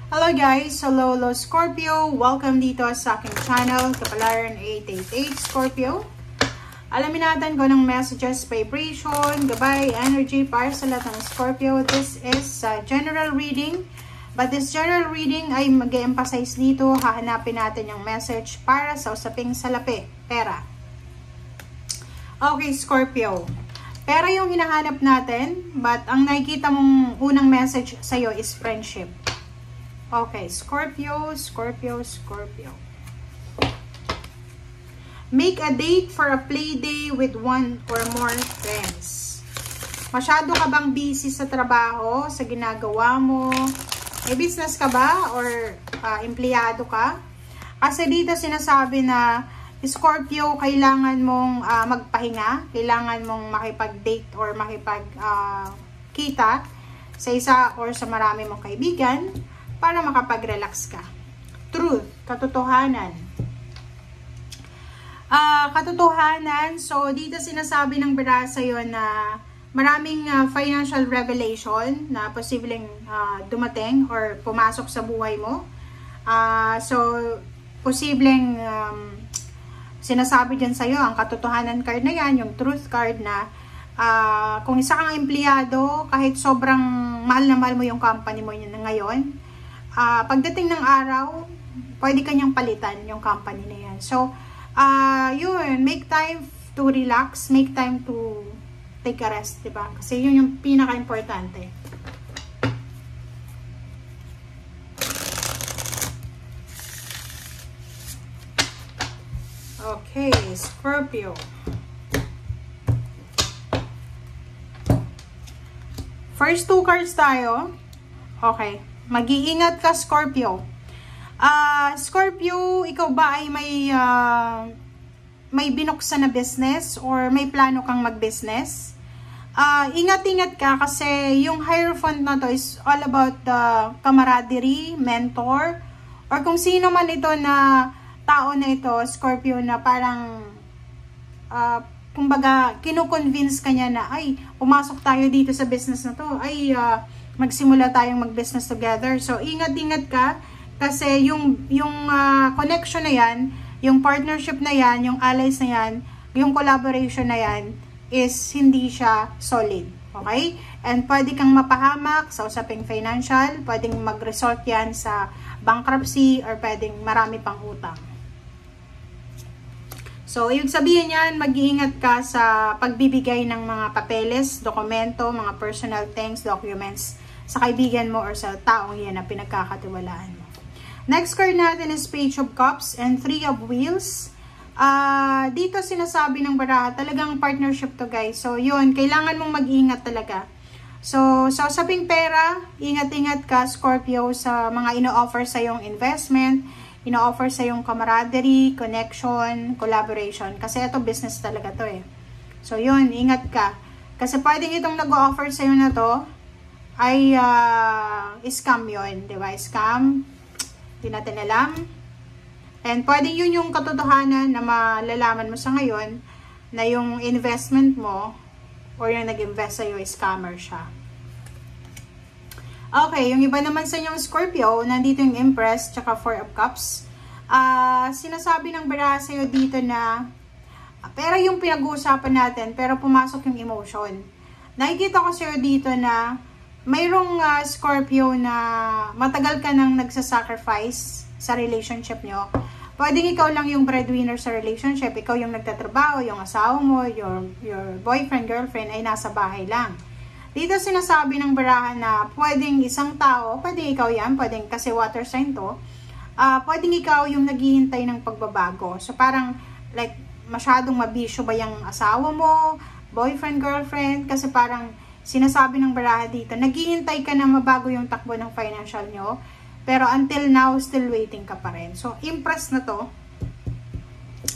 Hello guys! Hello Scorpio! Welcome dito sa aking channel, Kapalaran 888 Scorpio. Alamin natin kung anong messages, vibration, gabay, energy para sa lahat ng Scorpio. This is general reading. But this general reading ay mag-emphasize dito. Hahanapin natin yung message para sa usaping salapi, pera. Okay, Scorpio. Pera yung hinahanap natin, but ang nakikita mong unang message sa'yo is friendship. Okay, Scorpio. Make a date for a play day with one or more friends. Masyado ka bang busy sa trabaho, sa ginagawa mo? May business ka ba or empleyado ka? Kasi dito sinasabi na Scorpio, kailangan mong magpahinga, kailangan mong makipag-date or makipag-kita sa isa or sa marami mong kaibigan para makapag-relax ka. Truth, katotohanan. Katotohanan, so dito sinasabi ng bira sa'yo na maraming financial revelation na posibleng dumating or pumasok sa buhay mo. So, posibleng sinasabi dyan sa'yo, ang katotohanan card na yan, yung truth card na kung isa kang empleyado, kahit sobrang mahal na mahal mo yung company mo yun ngayon, pagdating ng araw, pwede kanyang palitan yung company na yan. So, yun, make time to relax, make time to take a rest, diba? Kasi yun yung pinaka-importante. Okay, Scorpio. First two cards tayo. Okay. Mag-iingat ka, Scorpio. Scorpio, ikaw ba ay may binuksan na business or may plano kang mag-business? Ingat-ingat ka kasi yung Hierophant na to is all about the camaraderie, mentor, or kung sino man ito na tao na ito, Scorpio, na parang kumbaga, kinukonvince ka niya na, ay, pumasok tayo dito sa business na to, ay, magsimula tayong mag-business together. So, ingat-ingat ka kasi yung connection na yan, yung partnership na yan, yung allies na yan, yung collaboration na yan is hindi siya solid. Okay? And pwede kang mapahamak sa usaping financial, pwedeng mag-result yan sa bankruptcy or pwedeng marami pang utang. So, ibig sabihin yan, mag-iingat ka sa pagbibigay ng mga papeles, dokumento, mga personal things, documents sa kaibigan mo or sa taong yan na pinagkakatiwalaan mo. Next card natin is Page of Cups and Three of Wheels. Dito sinasabi ng baraha, talagang partnership to guys. So, yun, kailangan mong mag-iingat talaga. So, sa usaping pera, ingat-ingat ka, Scorpio, sa mga ino-offer sa yung investment, ino-offer sa yung camaraderie, connection, collaboration. Kasi ito, business talaga to eh. So, yun, ingat ka. Kasi pwedeng itong nag-offer sa'yo na to, ay scam yun, di ba? Scam, hindi natin alam. And pwedeng yun yung katotohanan na malalaman mo sa ngayon na yung investment mo or yung nag-invest sa'yo, scammer siya. Okay, yung iba naman sa inyong Scorpio, nandito yung Empress, tsaka Four of Cups. Sinasabi ng baraha sa'yo dito na pero yung pinag-uusapan natin, pero pumasok yung emotion. Nakikita ko sa'yo dito na mayroong Scorpio na matagal ka nang nagsasacrifice sa relationship nyo. Pwedeng ikaw lang yung breadwinner sa relationship, ikaw yung nagtatrabaho, yung asawa mo, your boyfriend, girlfriend ay nasa bahay lang. Dito sinasabi ng baraha na pwedeng isang tao, pwedeng ikaw yan, pwedeng kasi water sign to, pwedeng ikaw yung naghihintay ng pagbabago. So parang like masyadong mabisyo ba yung asawa mo, boyfriend, girlfriend, kasi parang sinasabi ng baraha dito, naghihintay ka na mabago yung takbo ng financial nyo, pero until now, still waiting ka pa rin. So, Empress na to.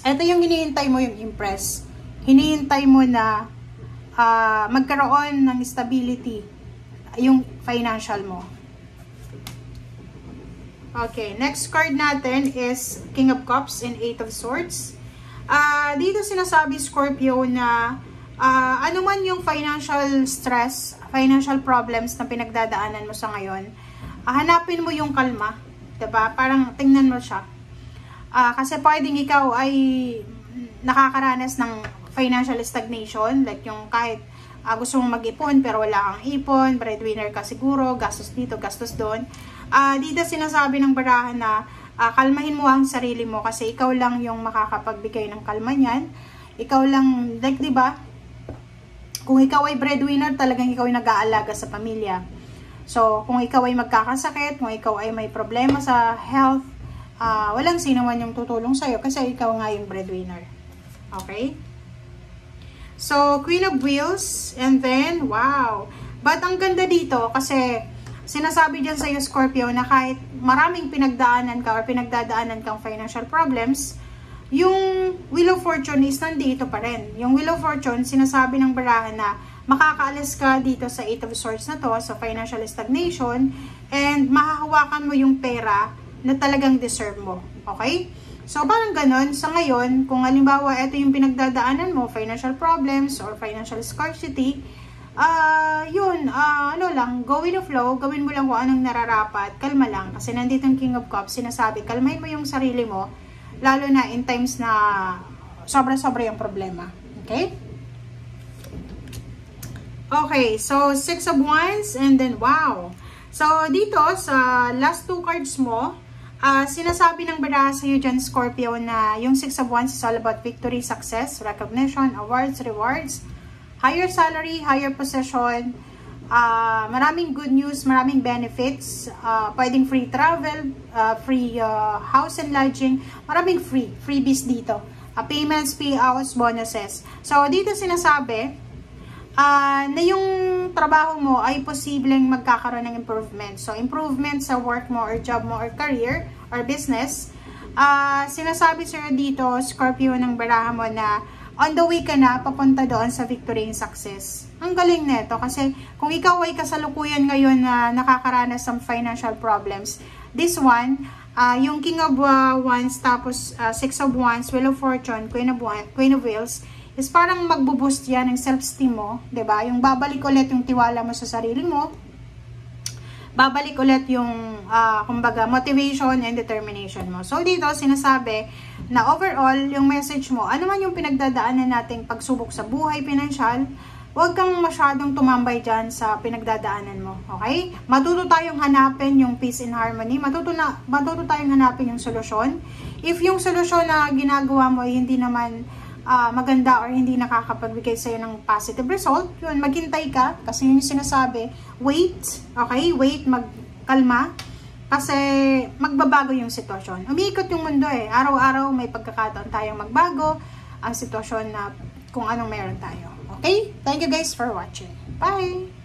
Ito yung hinihintay mo, yung Empress. Hinihintay mo na magkaroon ng stability yung financial mo. Okay, next card natin is King of Cups and Eight of Swords. Dito sinasabi, Scorpio, na ano man yung financial stress, financial problems na pinagdadaanan mo sa ngayon, hanapin mo yung kalma, diba? Parang tingnan mo siya. Kasi pwedeng ikaw ay nakakaranas ng financial stagnation, like yung kahit gusto mong mag-ipon pero wala kang ipon, breadwinner ka siguro, gastos dito, gastos doon. Dito sinasabi ng barahan na kalmahin mo ang sarili mo kasi ikaw lang yung makakapagbigay ng kalma niyan. Ikaw lang, like diba? Kung ikaw ay breadwinner, talagang ikaw ay nag-aalaga sa pamilya. So, kung ikaw ay magkakasakit, kung ikaw ay may problema sa health, walang sino man yung tutulong sa'yo kasi ikaw nga yung breadwinner. Okay? So, Queen of Wheels, and then, wow. But ang ganda dito kasi sinasabi dyan sa'yo, Scorpio, na kahit maraming pinagdaanan ka or pinagdadaanan kang financial problems, yung Wheel of Fortune is nandito pa rin. Yung Wheel of Fortune, sinasabi ng barahan na makakaalis ka dito sa 8 of Swords na to, sa financial stagnation, and mahahawakan mo yung pera na talagang deserve mo. Okay? So, parang ganun. Sa ngayon, kung halimbawa, ito yung pinagdadaanan mo, financial problems or financial scarcity, ano lang, go with the flow, gawin mo lang kung anong nararapat, kalma lang. Kasi nandito yung King of Cups, sinasabi, kalmahin mo yung sarili mo, lalo na in times na sobra-sobra yung problema. Okay? Okay, so 6 of Wands, and then wow. So, dito, sa last 2 cards mo, sinasabi ng baraha sa'yo dyan, Scorpio, na yung 6 of Wands is all about victory, success, recognition, awards, rewards, higher salary, higher possession, maraming good news, maraming benefits, pwedeng free travel, free house and lodging, maraming freebies dito, payments, payouts, bonuses. So, dito sinasabi na yung trabaho mo ay posibleng magkakaroon ng improvement. So, improvement sa work mo or job mo or career or business. Sinasabi sa'yo dito, Scorpio, ng baraha mo na on the way ka na, papunta doon sa victory and success. Ang galing nito kasi kung ikaw ay kasalukuyan ngayon na nakakaranas ng financial problems, this one, yung King of Wands, tapos 6 of Wands, Wheel of Fortune, Queen of Wheels, is parang magbo-boost yan ng self-esteem mo, 'di ba? Yung babalik ulit yung tiwala mo sa sarili mo. Babalik ulit yung kumbaga motivation and determination mo. So dito sinasabi na overall yung message mo, ano man yung pinagdadaanan nating pagsubok sa buhay pinansyal, huwag kang masyadong tumambay dyan sa pinagdadaanan mo. Okay? Matuto tayong hanapin yung peace and harmony. Matuto tayong hanapin yung solusyon. If yung solusyon na ginagawa mo ay hindi naman maganda or hindi nakakapagbigay sa'yo ng positive result, yun, maghintay ka, kasi yun yung sinasabi, wait, okay, wait, magkalma, kasi magbabago yung sitwasyon. Umiikot yung mundo araw-araw may pagkakataon tayong magbago ang sitwasyon na kung anong meron tayo. Okay? Thank you guys for watching. Bye!